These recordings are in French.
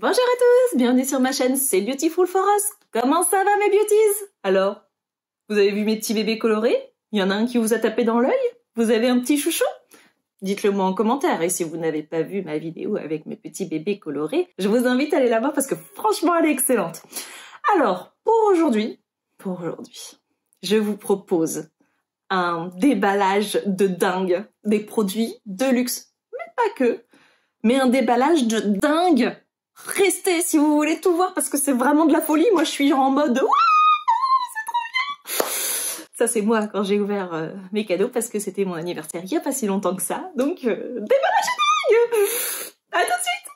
Bonjour à tous, bienvenue sur ma chaîne, c'est Beautiful for Us. Comment ça va mes beauties? Alors, vous avez vu mes petits bébés colorés? Il y en a un qui vous a tapé dans l'œil? Vous avez un petit chouchou? Dites-le moi en commentaire, et si vous n'avez pas vu ma vidéo avec mes petits bébés colorés, je vous invite à aller la voir parce que franchement elle est excellente. Alors, pour aujourd'hui, je vous propose un déballage de dingue des produits de luxe, mais pas que, mais un déballage de dingue. Restez si vous voulez tout voir parce que c'est vraiment de la folie. Moi je suis en mode c'est trop bien. Ça c'est moi quand j'ai ouvert mes cadeaux parce que c'était mon anniversaire il n'y a pas si longtemps que ça. Donc déballage de dingue. À tout de suite.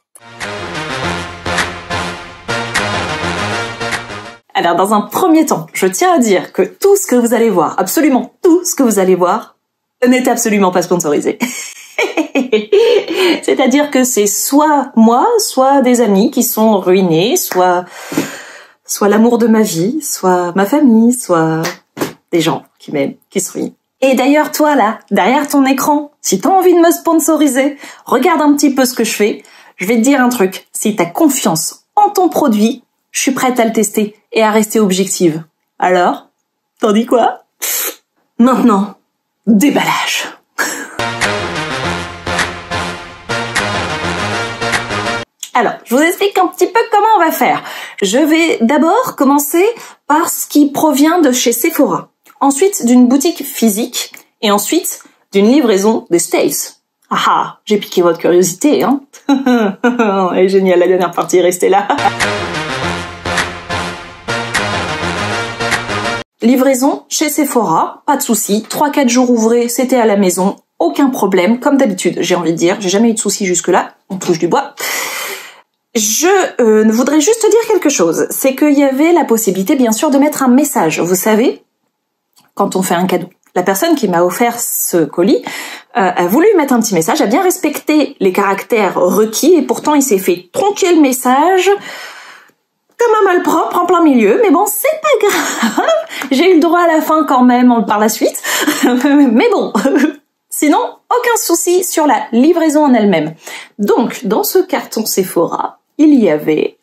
Alors dans un premier temps, je tiens à dire que tout ce que vous allez voir, absolument tout ce que vous allez voir, n'est absolument pas sponsorisé. C'est-à-dire que c'est soit moi, soit des amis qui sont ruinés, soit l'amour de ma vie, soit ma famille, soit des gens qui m'aiment, qui se ruinent. Et d'ailleurs, toi là, derrière ton écran, si t'as envie de me sponsoriser, regarde un petit peu ce que je fais. Je vais te dire un truc, si t'as confiance en ton produit, je suis prête à le tester et à rester objective. Alors, t'en dis quoi? Maintenant, déballage. Alors, je vous explique un petit peu comment on va faire. Je vais d'abord commencer par ce qui provient de chez Sephora, ensuite d'une boutique physique et ensuite d'une livraison des States. Ah ah, j'ai piqué votre curiosité, hein. Elle est géniale, la dernière partie, restez là. Livraison chez Sephora, pas de souci, 3-4 jours ouvrés, c'était à la maison, aucun problème, comme d'habitude, j'ai envie de dire, j'ai jamais eu de soucis jusque-là, on touche du bois. Je voudrais juste dire quelque chose, c'est qu'il y avait la possibilité bien sûr de mettre un message, vous savez, quand on fait un cadeau. La personne qui m'a offert ce colis a voulu mettre un petit message, a bien respecté les caractères requis et pourtant il s'est fait tronquer le message comme un malpropre en plein milieu, mais bon, c'est pas grave, j'ai eu le droit à la fin quand même par la suite, mais bon... Sinon, aucun souci sur la livraison en elle-même. Donc, dans ce carton Sephora, il y avait...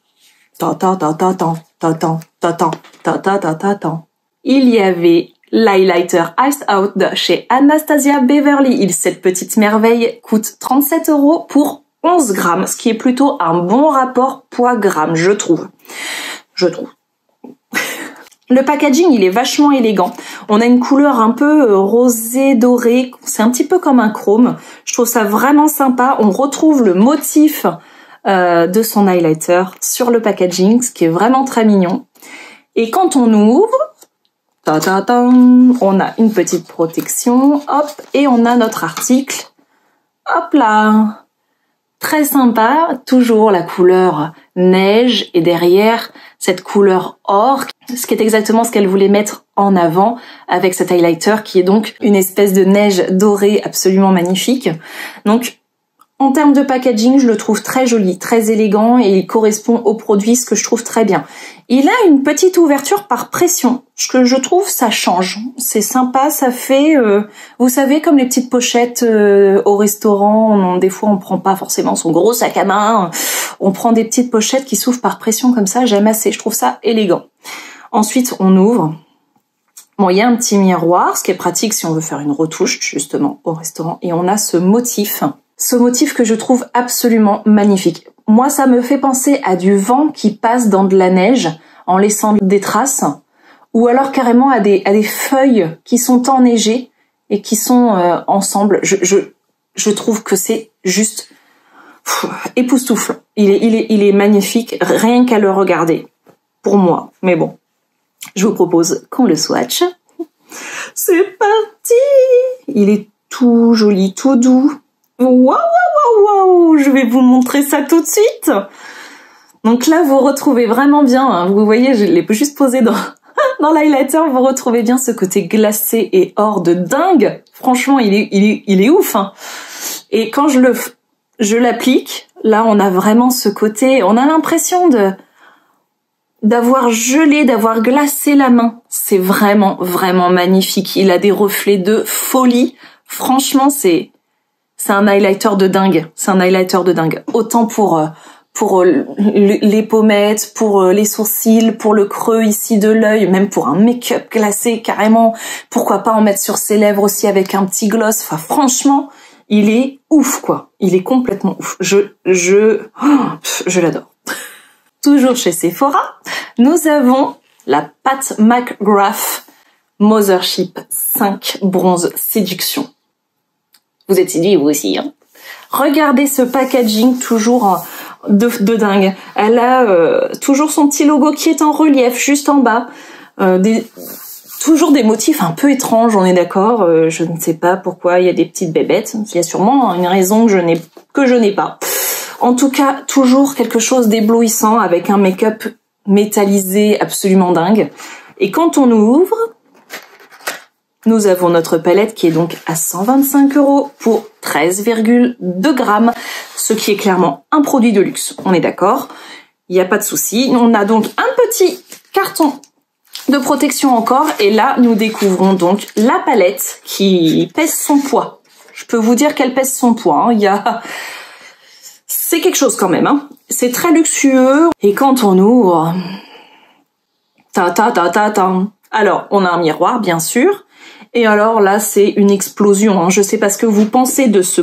Il y avait l'highlighter Iced Out de chez Anastasia Beverly Hills. Cette petite merveille coûte 37 € pour 11 grammes, ce qui est plutôt un bon rapport poids-gramme, je trouve. Le packaging, il est vachement élégant. On a une couleur un peu rosée, dorée. C'est un petit peu comme un chrome. Je trouve ça vraiment sympa. On retrouve le motif de son highlighter sur le packaging, ce qui est vraiment très mignon. Et quand on ouvre, on a une petite protection, hop, et on a notre article. Hop là! Très sympa, toujours la couleur neige et derrière cette couleur or, ce qui est exactement ce qu'elle voulait mettre en avant avec cet highlighter qui est donc une espèce de neige dorée absolument magnifique. Donc en termes de packaging, je le trouve très joli, très élégant et il correspond au produit, ce que je trouve très bien. Il a une petite ouverture par pression, ce que je trouve ça change. C'est sympa, ça fait, vous savez, comme les petites pochettes au restaurant, des fois on prend pas forcément son gros sac à main, on prend des petites pochettes qui s'ouvrent par pression comme ça, j'aime assez, je trouve ça élégant. Ensuite, on ouvre. Bon, il y a un petit miroir, ce qui est pratique si on veut faire une retouche, justement, au restaurant. Et on a ce motif que je trouve absolument magnifique. Moi, ça me fait penser à du vent qui passe dans de la neige en laissant des traces, ou alors carrément à des feuilles qui sont enneigées et qui sont ensemble. Je trouve que c'est juste époustouflant. Il est magnifique, rien qu'à le regarder, pour moi. Mais bon, je vous propose qu'on le swatch. C'est parti! Il est tout joli, tout doux. Waouh, je vais vous montrer ça tout de suite. Donc là, vous retrouvez vraiment bien, hein, vous voyez, je l'ai juste posé dans l'highlighter, vous retrouvez bien ce côté glacé et or de dingue. Franchement, il est ouf. Hein. Et quand je l'applique, là, on a vraiment ce côté, on a l'impression d'avoir gelé, d'avoir glacé la main. C'est vraiment, vraiment magnifique. Il a des reflets de folie. Franchement, c'est un highlighter de dingue. C'est un highlighter de dingue. Autant pour pour les pommettes, pour les sourcils, pour le creux ici de l'œil, même pour un make-up glacé carrément. Pourquoi pas en mettre sur ses lèvres aussi avec un petit gloss. Enfin, franchement, il est ouf, quoi. Il est complètement ouf. Je l'adore. Toujours chez Sephora, nous avons la Pat McGrath Mothership 5 Bronze Séduction. Vous êtes séduits, vous aussi, hein? Regardez ce packaging toujours de dingue. Elle a toujours son petit logo qui est en relief juste en bas. Toujours des motifs un peu étranges, on est d'accord. Je ne sais pas pourquoi il y a des petites bébêtes. Il y a sûrement une raison que je n'ai pas. En tout cas, toujours quelque chose d'éblouissant avec un make-up métallisé absolument dingue. Et quand on ouvre, nous avons notre palette qui est donc à 125 € pour 13,2 grammes, ce qui est clairement un produit de luxe. On est d'accord, il n'y a pas de souci. On a donc un petit carton de protection encore, et là nous découvrons donc la palette qui pèse son poids. Je peux vous dire qu'elle pèse son poids. Hein. C'est quelque chose quand même. Hein. C'est très luxueux. Et quand on ouvre, alors on a un miroir bien sûr. Et alors là, c'est une explosion. Hein. Je sais pas ce que vous pensez de ce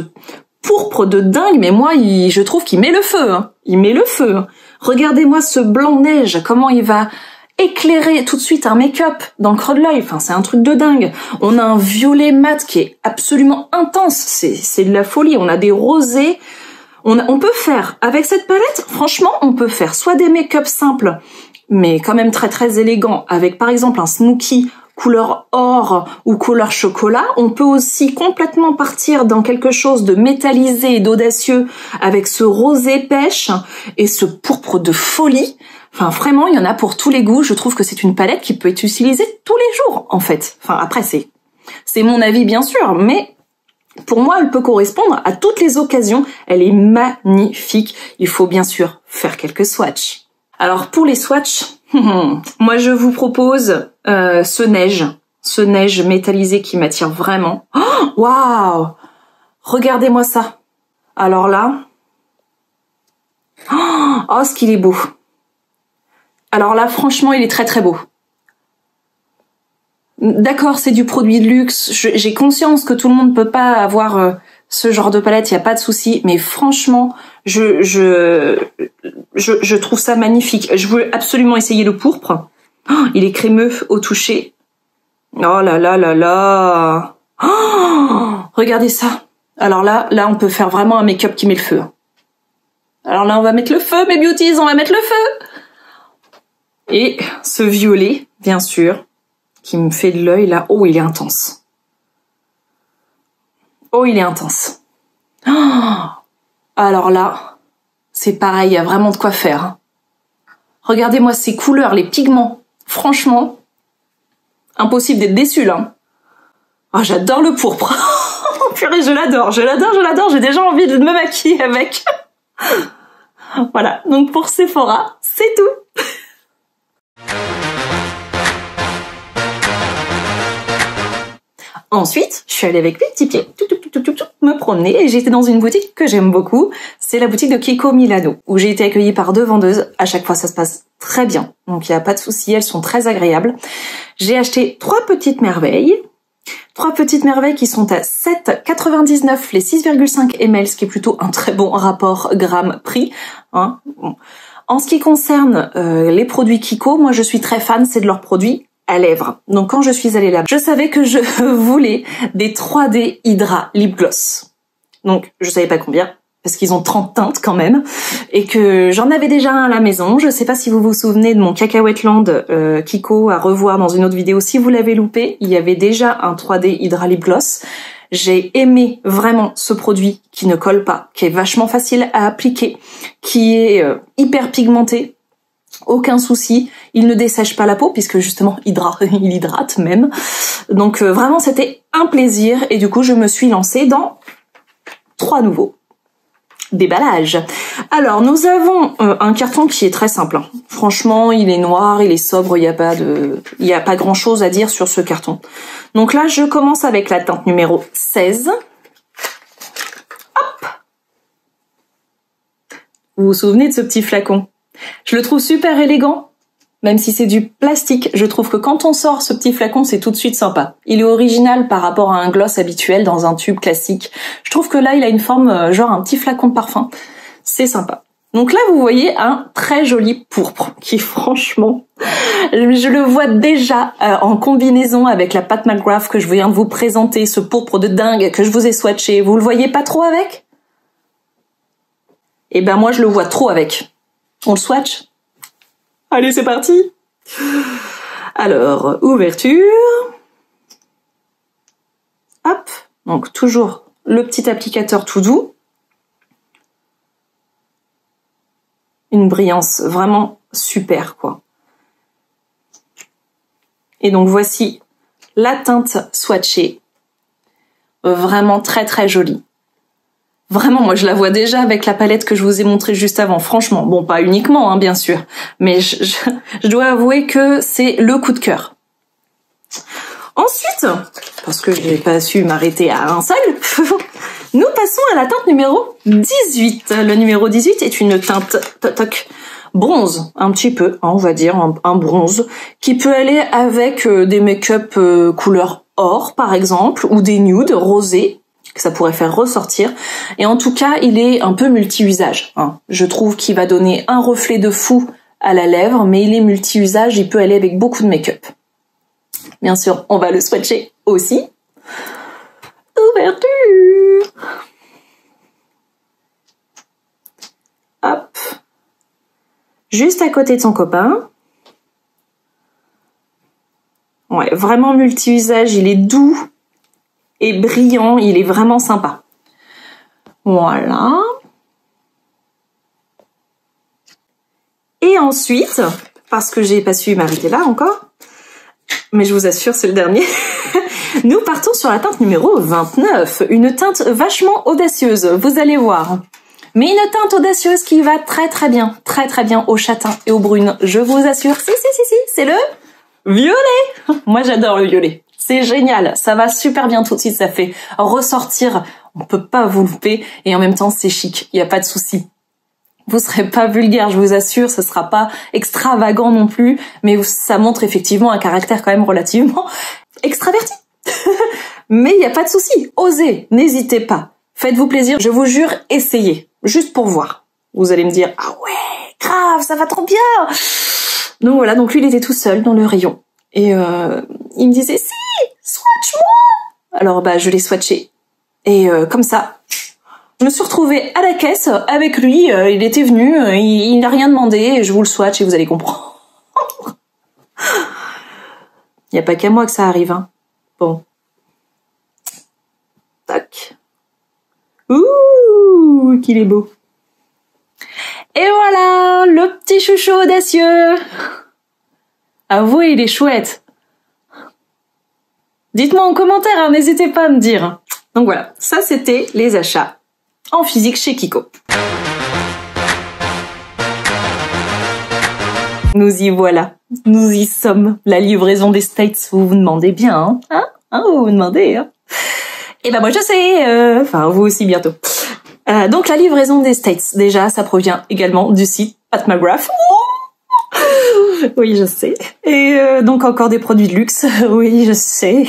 pourpre de dingue, mais moi, je trouve qu'il met le feu. Hein. Il met le feu. Hein. Regardez-moi ce blanc neige, comment il va éclairer tout de suite un make-up dans le creux de l'œil. Enfin, c'est un truc de dingue. On a un violet mat qui est absolument intense. C'est de la folie. On a des rosés. On peut faire, avec cette palette, franchement, on peut faire soit des make-up simples, mais quand même très très élégants, avec par exemple un Snooki couleur or ou couleur chocolat. On peut aussi complètement partir dans quelque chose de métallisé et d'audacieux avec ce rosé pêche et ce pourpre de folie. Enfin, vraiment, il y en a pour tous les goûts. Je trouve que c'est une palette qui peut être utilisée tous les jours, en fait. Enfin, après, c'est mon avis, bien sûr, mais pour moi, elle peut correspondre à toutes les occasions. Elle est magnifique. Il faut bien sûr faire quelques swatchs. Alors, pour les swatchs, moi, je vous propose ce neige métallisé qui m'attire vraiment. Waouh! Regardez-moi ça. Alors là, oh, ce qu'il est beau. Alors là, franchement, il est très très beau. D'accord, c'est du produit de luxe. J'ai conscience que tout le monde peut pas avoir ce genre de palette, il y a pas de souci. Mais franchement, je trouve ça magnifique. Je veux absolument essayer le pourpre. Oh, il est crémeux au toucher. Oh là là là là. Oh, regardez ça. Alors là, on peut faire vraiment un make-up qui met le feu. Alors là, on va mettre le feu, mes beauties, on va mettre le feu. Et ce violet, bien sûr, qui me fait de l'œil là. Oh, il est intense. Oh, il est intense. Oh, alors là, c'est pareil, il y a vraiment de quoi faire. Regardez-moi ces couleurs, les pigments. Franchement, impossible d'être déçu là. Oh, j'adore le pourpre. Purée, je l'adore. J'ai déjà envie de me maquiller avec. Voilà, donc pour Sephora, c'est tout. Ensuite, je suis allée avec mes petits pieds me promener et j'étais dans une boutique que j'aime beaucoup. C'est la boutique de Kiko Milano, où j'ai été accueillie par 2 vendeuses. À chaque fois, ça se passe très bien. Donc, il n'y a pas de souci, elles sont très agréables. J'ai acheté 3 petites merveilles. 3 petites merveilles qui sont à 7,99 les 6,5 ml, ce qui est plutôt un très bon rapport gramme-prix. Hein. Bon. En ce qui concerne les produits Kiko, moi je suis très fan, c'est de leurs produits à lèvres. Donc quand je suis allée là, je savais que je voulais des 3D Hydra Lip Gloss. Donc je savais pas combien, parce qu'ils ont 30 teintes quand même, et que j'en avais déjà un à la maison. Je sais pas si vous vous souvenez de mon Cacahuète Land Kiko à revoir dans une autre vidéo. Si vous l'avez loupé, il y avait déjà un 3D Hydra Lip Gloss. J'ai aimé vraiment ce produit qui ne colle pas, qui est vachement facile à appliquer, qui est hyper pigmenté. Aucun souci, il ne dessèche pas la peau puisque justement il hydrate même. Donc vraiment c'était un plaisir et du coup je me suis lancée dans 3 nouveaux déballages. Alors nous avons un carton qui est très simple. Hein. Franchement il est noir, il est sobre, il n'y a pas grand chose à dire sur ce carton. Donc là je commence avec la teinte numéro 16. Hop. Vous vous souvenez de ce petit flacon? Je le trouve super élégant, même si c'est du plastique. Je trouve que quand on sort ce petit flacon, c'est tout de suite sympa. Il est original par rapport à un gloss habituel dans un tube classique. Je trouve que là, il a une forme genre un petit flacon de parfum. C'est sympa. Donc là, vous voyez un très joli pourpre qui, franchement, je le vois déjà en combinaison avec la Pat McGrath que je viens de vous présenter, ce pourpre de dingue que je vous ai swatché. Vous le voyez pas trop avec? Eh ben moi, je le vois trop avec. On le swatch? Allez, c'est parti! Alors, ouverture. Hop. Donc toujours le petit applicateur tout doux. Une brillance vraiment super, quoi. Et donc voici la teinte swatchée. Vraiment très très jolie. Vraiment, moi je la vois déjà avec la palette que je vous ai montrée juste avant. Franchement, bon, pas uniquement, hein, bien sûr. Mais je dois avouer que c'est le coup de cœur. Ensuite, parce que je n'ai pas su m'arrêter à un seul, nous passons à la teinte numéro 18. Le numéro 18 est une teinte bronze, un petit peu, hein, on va dire, un bronze, qui peut aller avec des make-up couleur or, par exemple, ou des nudes rosés, que ça pourrait faire ressortir. Et en tout cas, il est un peu multi-usage. Hein. Je trouve qu'il va donner un reflet de fou à la lèvre, mais il est multi-usage, il peut aller avec beaucoup de make-up. Bien sûr, on va le swatcher aussi. Ouverture. Hop. Juste à côté de son copain. Ouais, vraiment multi-usage, il est doux et brillant, il est vraiment sympa. Voilà. Et ensuite, parce que j'ai pas su m'arrêter là encore, mais je vous assure, c'est le dernier. Nous partons sur la teinte numéro 29, une teinte vachement audacieuse, vous allez voir. Mais une teinte audacieuse qui va très très bien au châtain et au brune, je vous assure. Si, c'est le violet. Moi j'adore le violet, c'est génial, ça va super bien tout de suite, ça fait ressortir, on peut pas vous louper, et en même temps c'est chic, il n'y a pas de souci. Vous serez pas vulgaire, je vous assure, ce sera pas extravagant non plus, mais ça montre effectivement un caractère quand même relativement extraverti. Mais il n'y a pas de souci, osez, n'hésitez pas. Faites-vous plaisir, je vous jure, essayez, juste pour voir. Vous allez me dire, ah ouais, grave, ça va trop bien. Donc voilà, donc lui il était tout seul dans le rayon. Et il me disait, si, swatch-moi. Alors bah je l'ai swatché. Et comme ça, je me suis retrouvée à la caisse avec lui, il était venu, il n'a rien demandé, et je vous le swatch et vous allez comprendre. Il n'y a pas qu'à moi que ça arrive, hein. Bon. Tac. Ouh, qu'il est beau. Et voilà, le petit chouchou audacieux. Avouez, il est chouette. Dites-moi en commentaire, hein, n'hésitez pas à me dire. Donc voilà, ça c'était les achats en physique chez Kiko. Nous y voilà, nous y sommes. La livraison des States, vous vous demandez bien, hein, vous vous demandez, hein. Et ben moi je sais, enfin vous aussi bientôt. Donc la livraison des States, déjà ça provient également du site Pat McGrath. Oui je sais. Et donc encore des produits de luxe, oui je sais.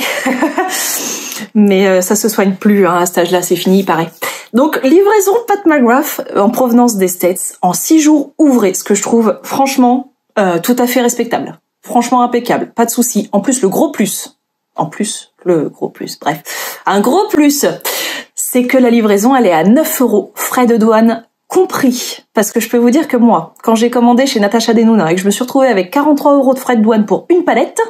Mais ça se soigne plus, hein, à cet âge-là c'est fini, pareil. Donc livraison Pat McGrath en provenance des States en 6 jours ouvrés, ce que je trouve franchement tout à fait respectable. Franchement impeccable, pas de souci. En plus le gros plus, bref, un gros plus, c'est que la livraison elle est à 9 €, frais de douane compris. Parce que je peux vous dire que moi, quand j'ai commandé chez Natasha Denona et que je me suis retrouvée avec 43 € de frais de douane pour une palette,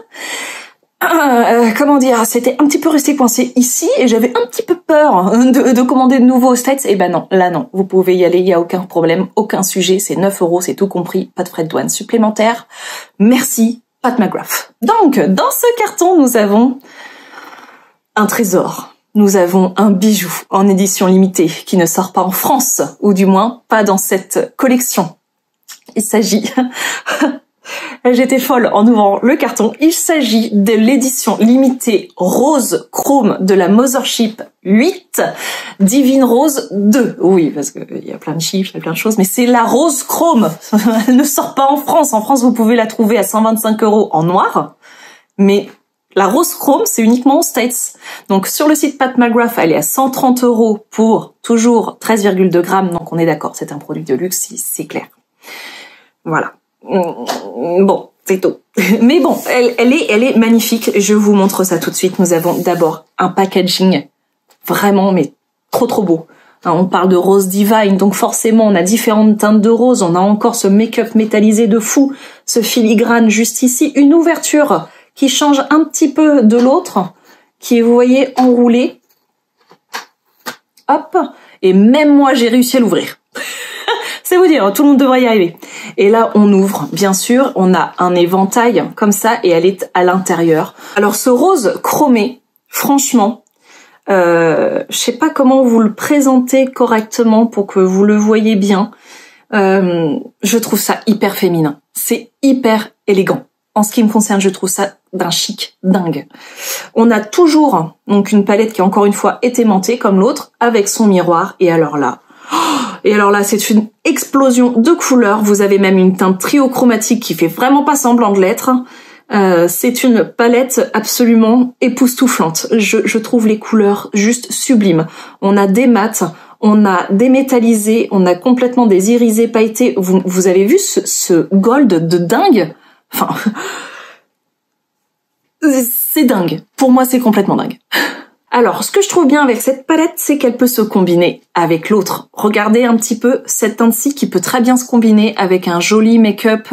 comment dire, c'était un petit peu resté coincé ici et j'avais un petit peu peur de commander de nouveau aux States. Et ben non, là non, vous pouvez y aller, il y a aucun problème, aucun sujet, c'est 9 €, c'est tout compris, pas de frais de douane supplémentaires. Merci Pat McGrath. Donc, dans ce carton, nous avons un trésor. Nous avons un bijou en édition limitée qui ne sort pas en France, ou du moins pas dans cette collection. Il s'agit J'étais folle en ouvrant le carton. Il s'agit de l'édition limitée rose chrome de la Mothership 8, Divine Rose 2. Oui, parce que il y a plein de chiffres, il y a plein de choses, mais c'est la rose chrome. Elle ne sort pas en France. En France, vous pouvez la trouver à 125 € en noir, mais la rose chrome, c'est uniquement aux States. Donc sur le site Pat McGrath, elle est à 130 € pour toujours 13,2 grammes. Donc on est d'accord, c'est un produit de luxe, c'est clair. Voilà. Bon, c'est tout. Mais bon, elle est magnifique. Je vous montre ça tout de suite. Nous avons d'abord un packaging vraiment, mais trop beau. On parle de rose divine, donc forcément on a différentes teintes de rose. On a encore ce make-up métallisé de fou, ce filigrane juste ici, une ouverture qui change un petit peu de l'autre, qui est, vous voyez, enroulée. Hop. Et même moi, j'ai réussi à l'ouvrir. C'est vous dire, tout le monde devrait y arriver. Et là, on ouvre, bien sûr, on a un éventail comme ça et elle est à l'intérieur. Alors ce rose chromé, franchement, je sais pas comment vous le présenter correctement pour que vous le voyez bien. Je trouve ça hyper féminin. C'est hyper élégant. En ce qui me concerne, je trouve ça d'un chic dingue. On a toujours donc une palette qui, encore une fois, est aimantée comme l'autre, avec son miroir. Et alors là, c'est une explosion de couleurs. Vous avez même une teinte triochromatique qui fait vraiment pas semblant de l'être. C'est une palette absolument époustouflante. Je trouve les couleurs juste sublimes. On a des mats, on a des métallisés, on a complètement des irisés pailletés. Vous avez vu ce gold de dingue? Enfin, c'est dingue. Pour moi, c'est complètement dingue. Alors, ce que je trouve bien avec cette palette, c'est qu'elle peut se combiner avec l'autre. Regardez un petit peu cette teinte-ci qui peut très bien se combiner avec un joli make-up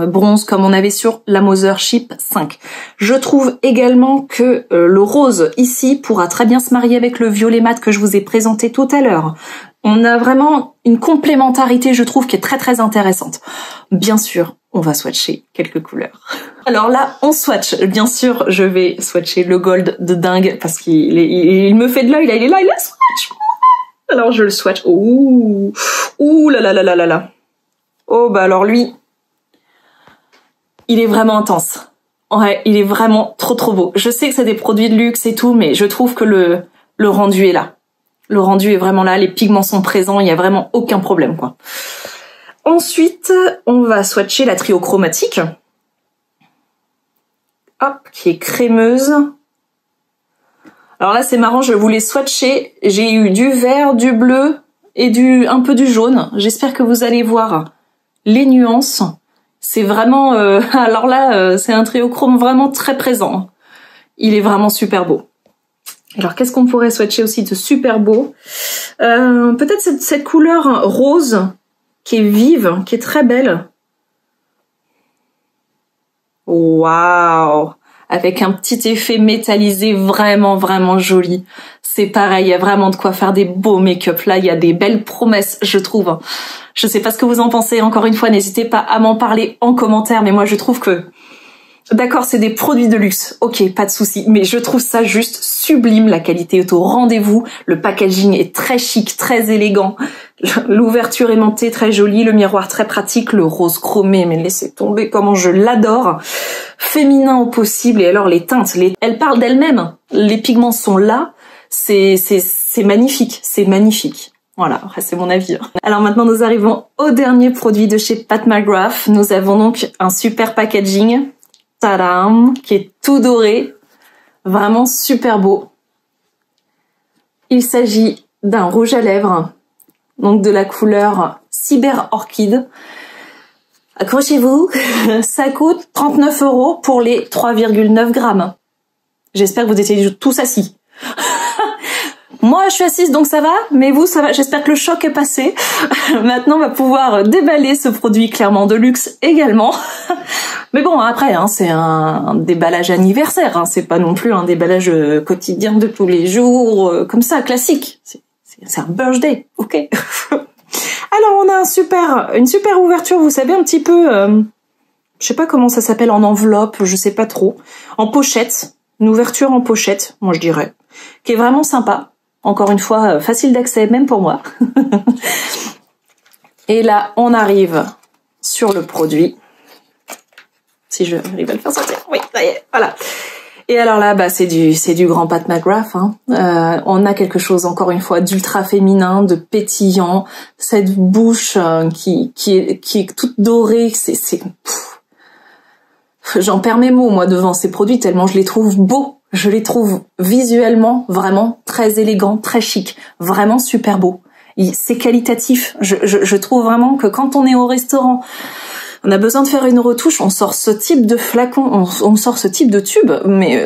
bronze comme on avait sur la Mothership 5. Je trouve également que le rose ici pourra très bien se marier avec le violet mat que je vous ai présenté tout à l'heure. On a vraiment une complémentarité, je trouve, qui est très intéressante. Bien sûr, on va swatcher quelques couleurs. Alors là, on swatch. Bien sûr, je vais swatcher le gold de dingue parce qu'il me fait de l'œil, là, il est là, il a swatch. Alors je le swatch. Ouh là. Oh bah alors lui, il est vraiment intense. Ouais, il est vraiment trop beau. Je sais que c'est des produits de luxe et tout, mais je trouve que le rendu est là. Le rendu est vraiment là, les pigments sont présents, il n'y a vraiment aucun problème, quoi. Ensuite, on va swatcher la triochromatique. Hop, qui est crémeuse. Alors là, c'est marrant, je voulais swatcher. J'ai eu du vert, du bleu et un peu du jaune. J'espère que vous allez voir les nuances. C'est vraiment... alors là, c'est un triochrome vraiment très présent. Il est vraiment super beau. Alors, qu'est-ce qu'on pourrait swatcher aussi de super beau? Peut-être cette couleur rose qui est vive, qui est très belle. Waouh! Avec un petit effet métallisé vraiment joli. C'est pareil, il y a vraiment de quoi faire des beaux make-up. Là, il y a des belles promesses, je trouve. Je sais pas ce que vous en pensez. Encore une fois, n'hésitez pas à m'en parler en commentaire. Mais moi, je trouve que... D'accord, c'est des produits de luxe, ok, pas de souci, mais je trouve ça juste sublime, la qualité est au rendez-vous, le packaging est très chic, très élégant, l'ouverture aimantée très jolie, le miroir très pratique, le rose chromé, mais laissez tomber comment je l'adore, féminin au possible, et alors les teintes, elles parlent d'elles-mêmes, les pigments sont là, c'est magnifique, c'est magnifique. Voilà, après c'est mon avis. Alors maintenant nous arrivons au dernier produit de chez Pat McGrath, nous avons donc un super packaging, tadam, qui est tout doré, vraiment super beau. Il s'agit d'un rouge à lèvres, donc de la couleur Cyber Orchid. Accrochez-vous, ça coûte 39 € pour les 3,9 grammes. J'espère que vous étiez tous assis. Moi, je suis assise, donc ça va, mais vous, ça va. J'espère que le choc est passé. Maintenant, on va pouvoir déballer ce produit clairement de luxe également. Mais bon, après, hein, c'est un déballage anniversaire. Hein, c'est pas non plus un déballage quotidien de tous les jours, comme ça, classique. C'est un birthday, ok. Alors, on a une super ouverture, vous savez, un petit peu... je sais pas comment ça s'appelle, en enveloppe, je sais pas trop. En pochette, une ouverture en pochette, moi je dirais, qui est vraiment sympa. Encore une fois, facile d'accès, même pour moi. Et là, on arrive sur le produit. Si je arrive à le faire sortir. Oui, ça y est, voilà. Et alors là, bah c'est du grand Pat McGrath. Hein. On a quelque chose encore une fois d'ultra féminin, de pétillant, cette bouche qui est toute dorée. J'en perds mes mots moi devant ces produits tellement je les trouve beaux. Je les trouve visuellement vraiment très élégants, très chic, vraiment super beaux. C'est qualitatif. Je trouve vraiment que quand on est au restaurant, on a besoin de faire une retouche, on sort ce type de flacon, on sort ce type de tube, mais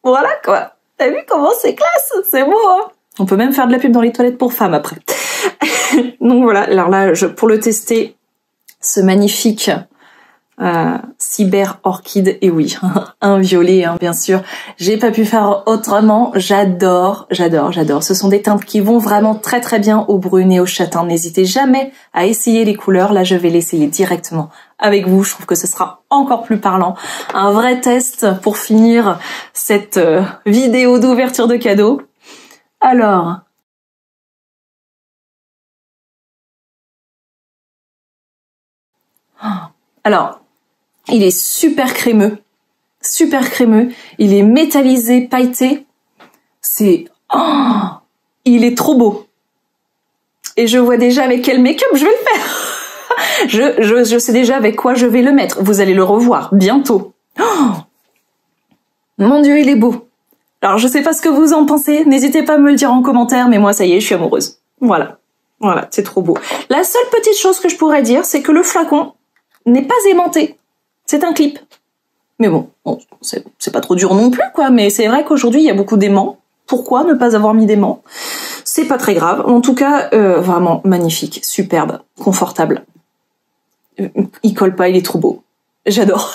voilà quoi. T'as vu comment c'est classe? C'est beau, hein? On peut même faire de la pub dans les toilettes pour femmes après. Donc voilà, alors là, pour le tester, ce magnifique Cyber Orchid, et oui, un violet, hein, bien sûr. J'ai pas pu faire autrement. J'adore. Ce sont des teintes qui vont vraiment très très bien au brun et au châtain. N'hésitez jamais à essayer les couleurs. Là, je vais l'essayer directement avec vous. Je trouve que ce sera encore plus parlant. Un vrai test pour finir cette vidéo d'ouverture de cadeaux. Alors, il est super crémeux, il est métallisé, pailleté, il est trop beau. Et je vois déjà avec quel make-up je vais le faire. Je sais déjà avec quoi je vais le mettre, vous allez le revoir bientôt. Mon Dieu, il est beau. Alors je sais pas ce que vous en pensez, n'hésitez pas à me le dire en commentaire, mais moi ça y est, je suis amoureuse. Voilà, c'est trop beau. La seule petite chose que je pourrais dire, c'est que le flacon n'est pas aimanté. C'est un clip. Mais bon, c'est pas trop dur non plus, quoi. Mais c'est vrai qu'aujourd'hui, il y a beaucoup d'aimants. Pourquoi ne pas avoir mis d'aimants? C'est pas très grave. En tout cas, vraiment magnifique, superbe, confortable. Il colle pas, il est trop beau. J'adore.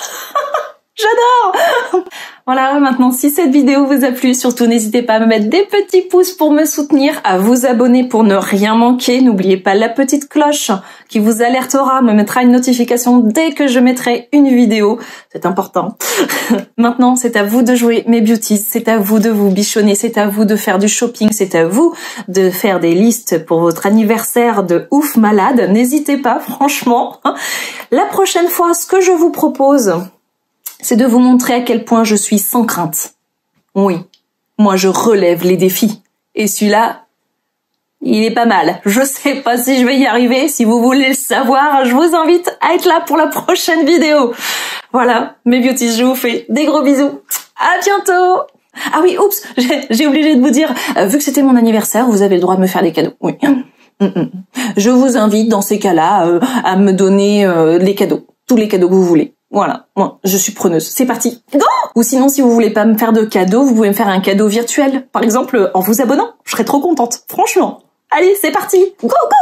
J'adore. Voilà, maintenant, si cette vidéo vous a plu, surtout n'hésitez pas à me mettre des petits pouces pour me soutenir, à vous abonner pour ne rien manquer. N'oubliez pas la petite cloche qui vous alertera, me mettra une notification dès que je mettrai une vidéo. C'est important. Maintenant, c'est à vous de jouer mes beauties, c'est à vous de vous bichonner, c'est à vous de faire du shopping, c'est à vous de faire des listes pour votre anniversaire de ouf malade. N'hésitez pas, franchement. La prochaine fois, ce que je vous propose, c'est de vous montrer à quel point je suis sans crainte. Oui, moi je relève les défis. Et celui-là, il est pas mal. Je sais pas si je vais y arriver. Si vous voulez le savoir, je vous invite à être là pour la prochaine vidéo. Voilà, mes beauties, je vous fais des gros bisous. À bientôt. Ah oui, oups, j'ai oublié de vous dire, vu que c'était mon anniversaire, vous avez le droit de me faire des cadeaux. Oui. Je vous invite dans ces cas-là à me donner les cadeaux. Tous les cadeaux que vous voulez. Voilà, moi, je suis preneuse. C'est parti. Go! Ou sinon, si vous voulez pas me faire de cadeau, vous pouvez me faire un cadeau virtuel. Par exemple, en vous abonnant. Je serais trop contente. Franchement. Allez, c'est parti. Go, go!